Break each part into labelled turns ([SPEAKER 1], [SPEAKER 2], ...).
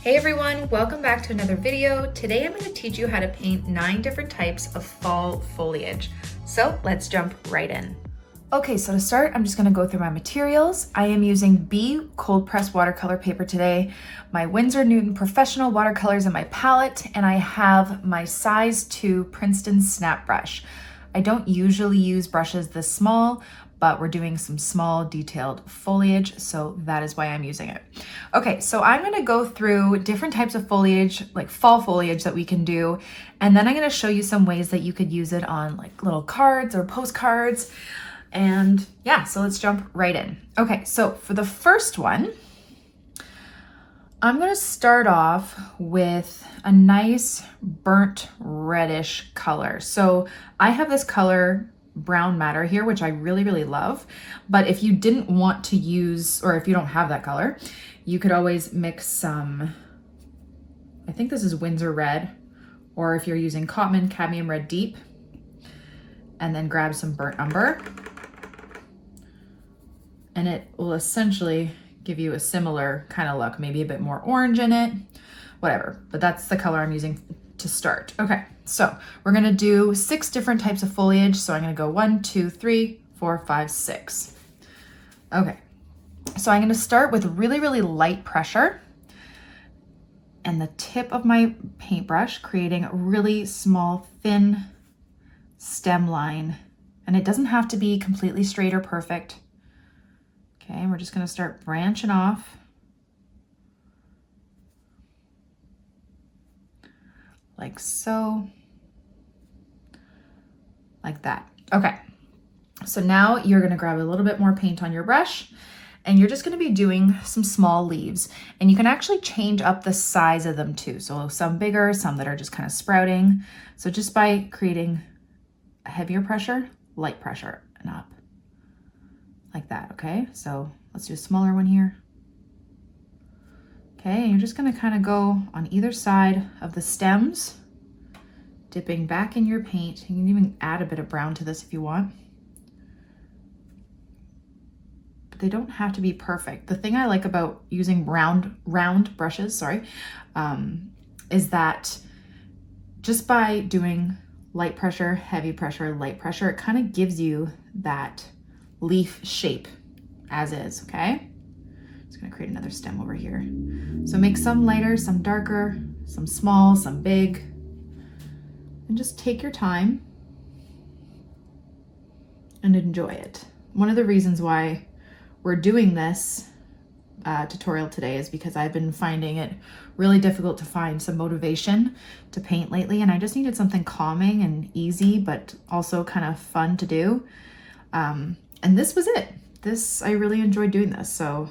[SPEAKER 1] Hey everyone, welcome back to another video. Today I'm going to teach you how to paint 9 different types of fall foliage. So let's jump right in. Okay, so to start, I'm just going to go through my materials. I am using B cold press watercolor paper today, my Winsor Newton professional watercolors in my palette, and I have my size 2 Princeton snap brush. I don't usually use brushes this small, but we're doing some small detailed foliage, so that is why I'm using it. Okay, so I'm gonna go through different types of foliage, like fall foliage that we can do, and then I'm gonna show you some ways that you could use it on like little cards or postcards. And yeah, so let's jump right in. Okay, so for the first one, I'm gonna start off with a nice burnt reddish color. So I have this color brown matter here, which I really love, but if you didn't want to use, or if you don't have that color, you could always mix some, I think this is Winsor red, or if you're using COTMAN cadmium red deep, and then grab some burnt umber, and it will essentially give you a similar kind of look, maybe a bit more orange in it, whatever, but that's the color I'm using to start. Okay, so we're gonna do 6 different types of foliage. So I'm gonna go 1, 2, 3, 4, 5, 6. Okay, so I'm gonna start with really light pressure and the tip of my paintbrush, creating a really small, thin stem line. And it doesn't have to be completely straight or perfect. Okay, and we're just gonna start branching off. Like so, like that. Okay, so now you're gonna grab a little bit more paint on your brush and you're just gonna be doing some small leaves, and you can actually change up the size of them too. So some bigger, some that are just kind of sprouting. So just by creating a heavier pressure, light pressure, and up like that. Okay, so let's do a smaller one here. Okay, and you're just gonna kind of go on either side of the stems, dipping back in your paint. You can even add a bit of brown to this if you want. But they don't have to be perfect. The thing I like about using round brushes, is that just by doing light pressure, heavy pressure, light pressure, it kind of gives you that leaf shape as is, okay? Just gonna create another stem over here. So make some lighter, some darker, some small, some big, and just take your time and enjoy it. One of the reasons why we're doing this tutorial today is because I've been finding it really difficult to find some motivation to paint lately, and I just needed something calming and easy, but also kind of fun to do. And this was it. I really enjoyed doing this, so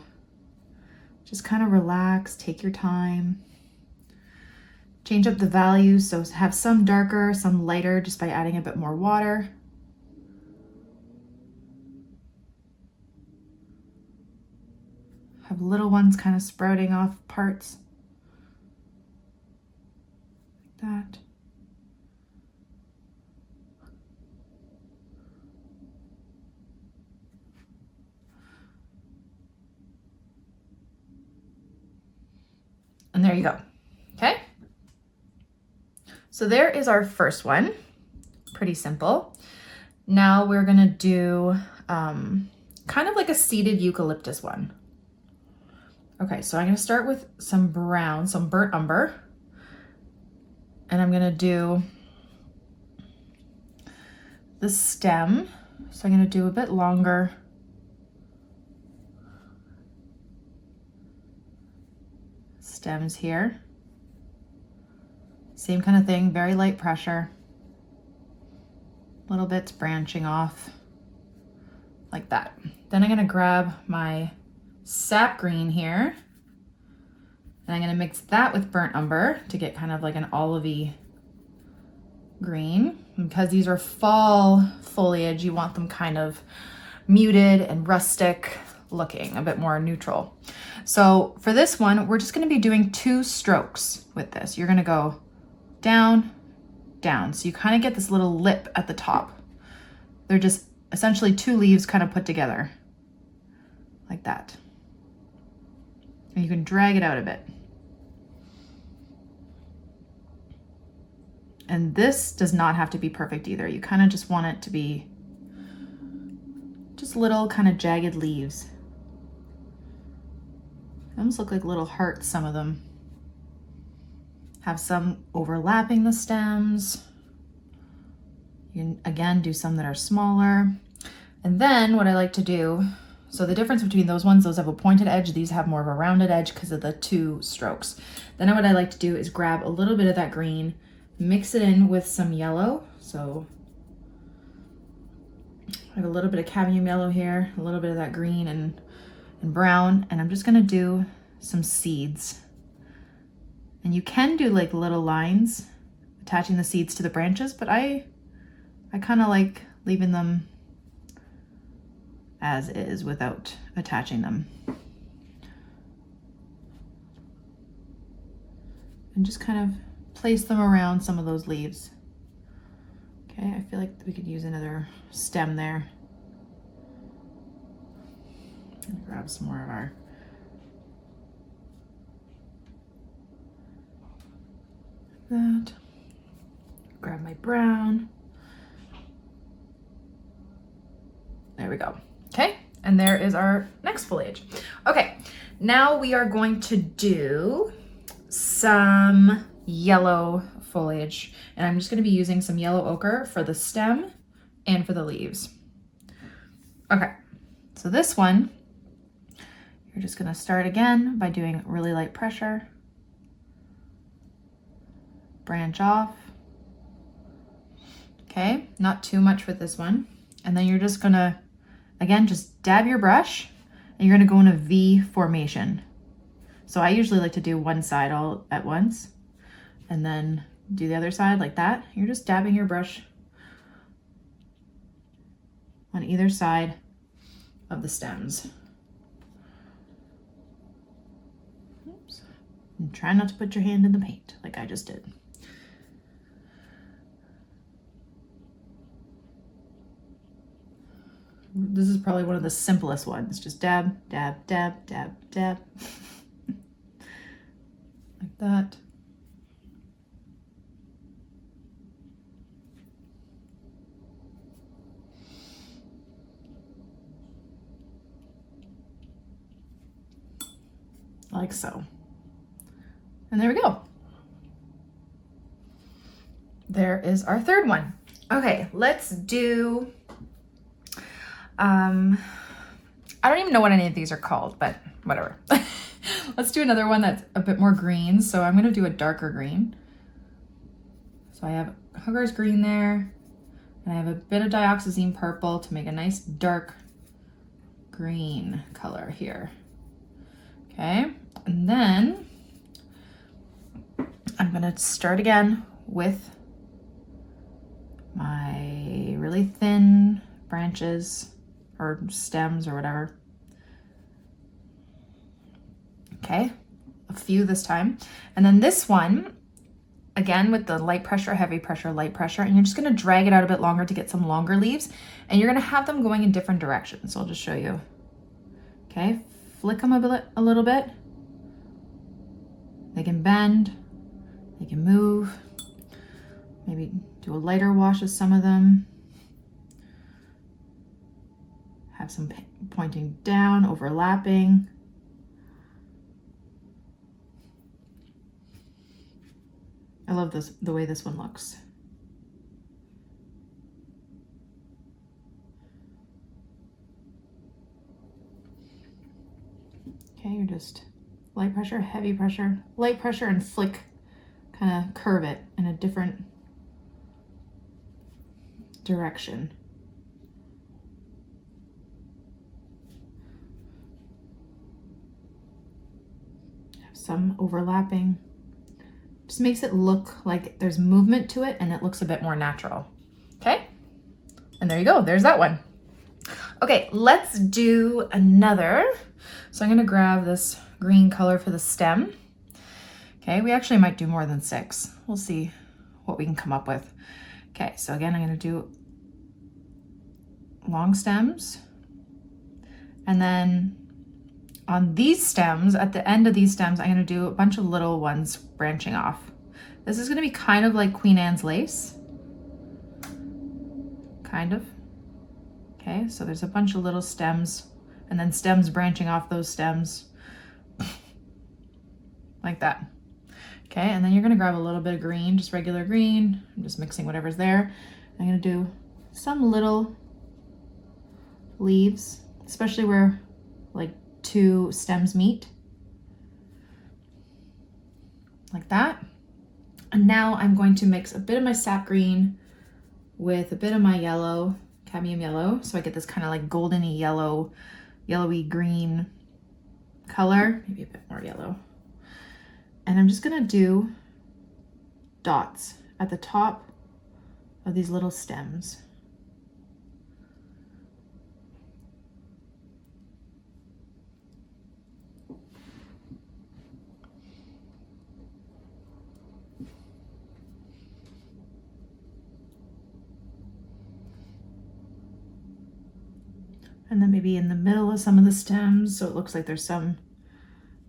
[SPEAKER 1] just kind of relax, take your time. Change up the values, so have some darker, some lighter, just by adding a bit more water. Have little ones kind of sprouting off parts. Like that. And there you go, okay? So there is our first one, pretty simple. Now we're gonna do kind of like a seeded eucalyptus one. Okay, so I'm gonna start with some brown, some burnt umber, and I'm gonna do the stem. So I'm gonna do a bit longer. Stems here. Same kind of thing, very light pressure. Little bits branching off like that. Then I'm gonna grab my sap green here, and I'm gonna mix that with burnt umber to get kind of like an olivey green. And because these are fall foliage, you want them kind of muted and rustic looking, a bit more neutral. So for this one, we're just gonna be doing 2 strokes with this. You're gonna go down, down. So you kind of get this little lip at the top. They're just essentially 2 leaves kind of put together like that. And you can drag it out a bit. And this does not have to be perfect either. You kind of just want it to be just little kind of jagged leaves. They almost look like little hearts, some of them. Have some overlapping the stems. You can, again, do some that are smaller. And then what I like to do, so the difference between those ones, those have a pointed edge, these have more of a rounded edge because of the 2 strokes. Then what I like to do is grab a little bit of that green, mix it in with some yellow. So I have a little bit of cadmium yellow here, a little bit of that green and brown, and I'm just gonna do some seeds. And you can do like little lines attaching the seeds to the branches, but I kind of like leaving them as is without attaching them. And just kind of place them around some of those leaves. Okay, I feel like we could use another stem there. Grab some more of our that. Grab my brown. There we go. Okay, and there is our next foliage. Okay, now we are going to do some yellow foliage, and I'm just going to be using some yellow ochre for the stem and for the leaves. Okay, so this one, you're just going to start again by doing really light pressure. Branch off. Okay, not too much with this one. And then you're just gonna, again, just dab your brush and you're gonna go in a V formation. So I usually like to do one side all at once and then do the other side like that. You're just dabbing your brush on either side of the stems. Oops. And try not to put your hand in the paint like I just did. This is probably one of the simplest ones. Just dab, dab, dab, dab, dab. Like that. Like so. And there we go. There is our third one. Okay, let's do I don't even know what any of these are called, but whatever. Let's do another one that's a bit more green. So I'm going to do a darker green. So I have Hooker's green there, and I have a bit of dioxazine purple to make a nice dark green color here. Okay, and then I'm going to start again with my really thin branches or stems or whatever. Okay, a few this time. And then this one, again with the light pressure, heavy pressure, light pressure, and you're just gonna drag it out a bit longer to get some longer leaves, and you're gonna have them going in different directions. So I'll just show you. Okay, flick them a little bit. They can bend, they can move. Maybe do a lighter wash of some of them. Have some pointing down, overlapping. I love this, the way this one looks. Okay, you're just light pressure, heavy pressure, light pressure, and flick, kind of curve it in a different direction. Some overlapping. Just makes it look like there's movement to it and it looks a bit more natural. Okay, and there you go, there's that one. Okay, let's do another. So I'm gonna grab this green color for the stem. Okay, we actually might do more than 6. We'll see what we can come up with. Okay, so again, I'm gonna do long stems, and then on these stems, at the end of these stems, I'm gonna do a bunch of little ones branching off. This is gonna be kind of like Queen Anne's lace. Kind of. Okay, so there's a bunch of little stems and then stems branching off those stems. Like that. Okay, and then you're gonna grab a little bit of green, just regular green. I'm just mixing whatever's there. I'm gonna do some little leaves, especially where like two stems meet. Like that. And now I'm going to mix a bit of my sap green with a bit of my yellow, cadmium yellow, so I get this kind of like goldeny yellow, yellowy green color, maybe a bit more yellow. And I'm just gonna do dots at the top of these little stems. And then maybe in the middle of some of the stems, so it looks like there's some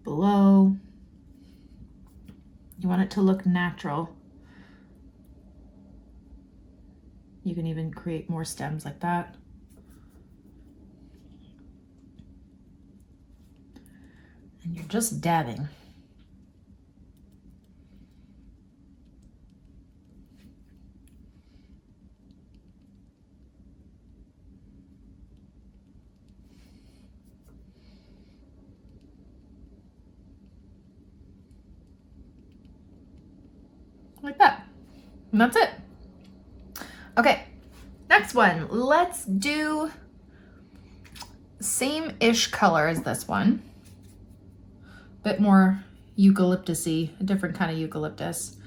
[SPEAKER 1] below. You want it to look natural. You can even create more stems like that. And you're just dabbing. Like that. And that's it. Okay, next one. Let's do same-ish color as this one. Bit more eucalyptus-y, a different kind of eucalyptus.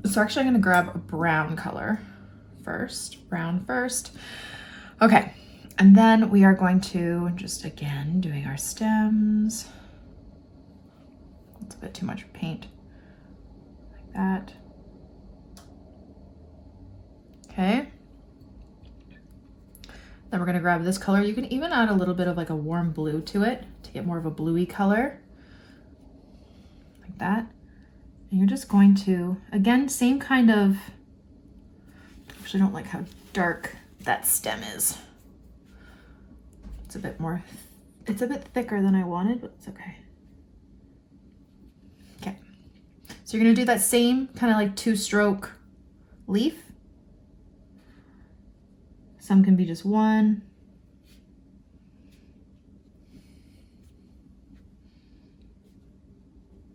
[SPEAKER 1] So actually I'm gonna grab a brown color first, brown first. Okay, and then we are going to just, again, doing our stems. It's a bit too much paint. That. Okay. Then we're gonna grab this color. You can even add a little bit of like a warm blue to it to get more of a bluey color. Like that. And you're just going to, again, same kind of, actually I don't like how dark that stem is. It's a bit more, it's a bit thicker than I wanted, but it's okay. Okay. So you're gonna do that same kind of like two-stroke leaf. Some can be just one.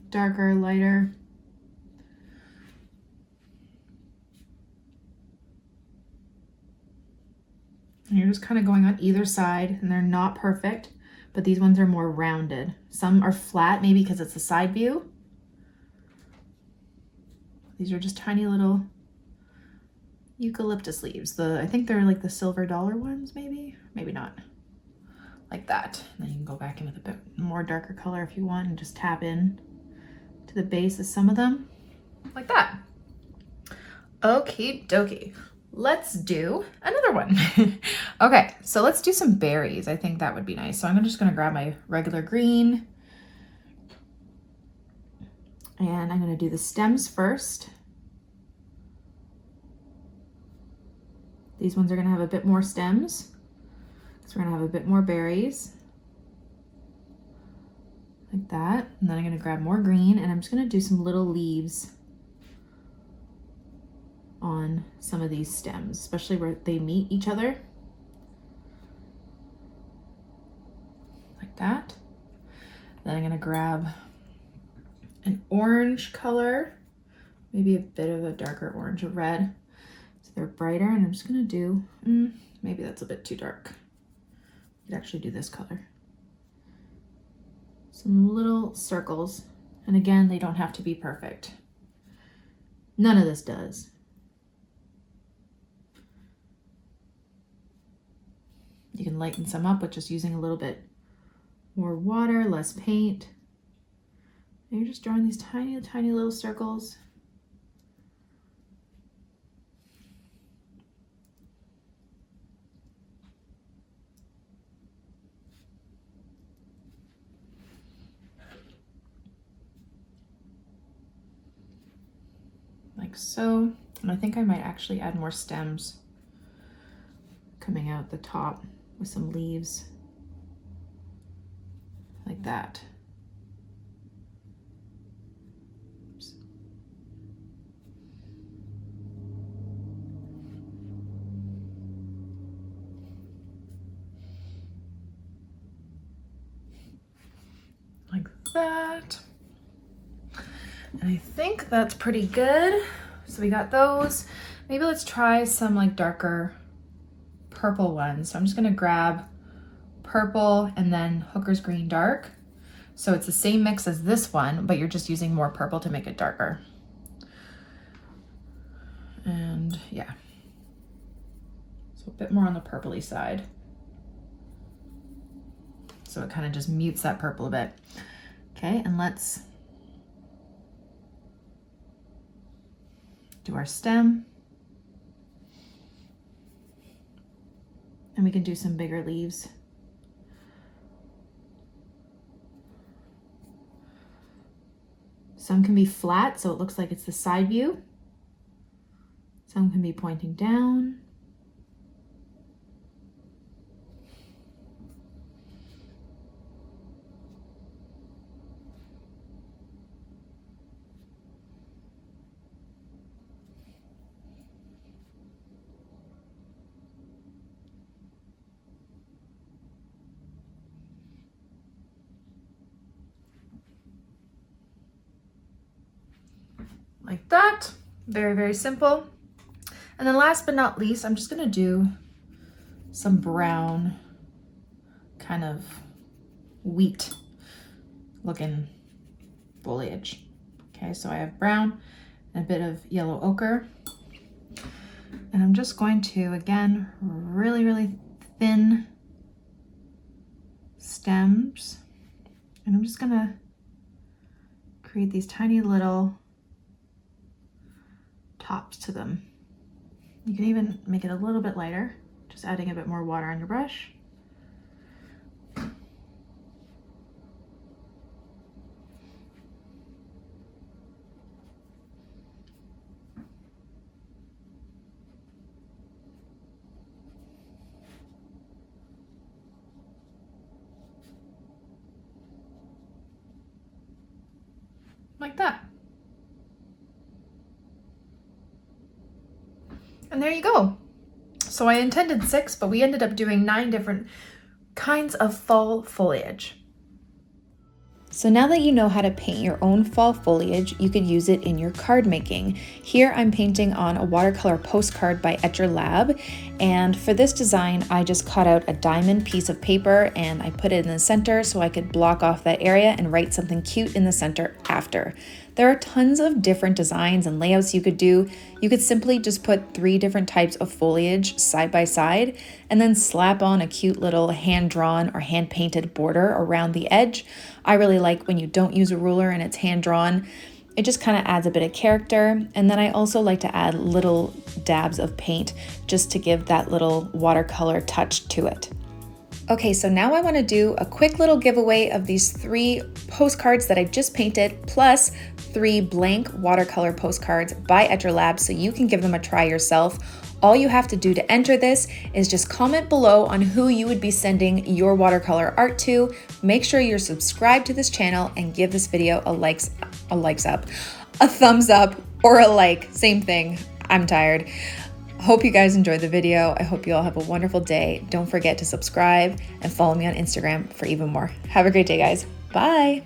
[SPEAKER 1] Darker, lighter. And you're just kind of going on either side, and they're not perfect, but these ones are more rounded. Some are flat, maybe because it's a side view. These are just tiny little eucalyptus leaves. I think they're like the silver dollar ones, maybe not. Like that. And then you can go back in with a bit more darker color if you want and just tap in to the base of some of them. Like that. Okie dokie. Let's do another one. Okay, so let's do some berries. I think that would be nice. So I'm just gonna grab my regular green. And I'm gonna do the stems first. These ones are gonna have a bit more stems, because we're gonna have a bit more berries. Like that. And then I'm gonna grab more green, and I'm just gonna do some little leaves on some of these stems, especially where they meet each other. Like that. Then I'm gonna grab an orange color, maybe a bit of a darker orange, or red, so they're brighter. And I'm just gonna do, maybe that's a bit too dark. I could actually do this color. Some little circles, and again, they don't have to be perfect. None of this does. You can lighten some up with just using a little bit more water, less paint. And you're just drawing these tiny, tiny little circles. like so. And I think I might actually add more stems coming out the top with some leaves like that. Oops. Like that. And I think that's pretty good. So we got those. Maybe let's try some like darker purple ones. So I'm just gonna grab purple and then Hooker's Green Dark. So it's the same mix as this one, but you're just using more purple to make it darker. And yeah, so a bit more on the purpley side. So it kind of just mutes that purple a bit. Okay, and let's do our stem. And we can do some bigger leaves. Some can be flat, so it looks like it's the side view. Some can be pointing down. Like that, very, very simple. And then last but not least, I'm just gonna do some brown kind of wheat looking foliage. Okay, so I have brown and a bit of yellow ochre. And I'm just going to, again, really, really thin stems. And I'm just gonna create these tiny little tops to them. You can even make it a little bit lighter, just adding a bit more water on your brush. Like that. And there you go. So I intended 6, but we ended up doing 9 different kinds of fall foliage. So now that you know how to paint your own fall foliage, you could use it in your card making. Here I'm painting on a watercolor postcard by Etchr Lab, and for this design I just cut out a diamond piece of paper and I put it in the center so I could block off that area and write something cute in the center after. There are tons of different designs and layouts you could do. You could simply just put 3 different types of foliage side by side and then slap on a cute little hand-drawn or hand-painted border around the edge. I really like when you don't use a ruler and it's hand-drawn. It just kind of adds a bit of character. And then I also like to add little dabs of paint just to give that little watercolor touch to it. Okay, so now I want to do a quick little giveaway of these 3 postcards that I just painted, plus 3 blank watercolor postcards by Etchr Lab, so you can give them a try yourself. All you have to do to enter this is just comment below on who you would be sending your watercolor art to. Make sure you're subscribed to this channel and give this video a thumbs up, or a like, same thing. I'm tired. Hope you guys enjoyed the video. I hope you all have a wonderful day. Don't forget to subscribe and follow me on Instagram for even more. Have a great day, guys. Bye.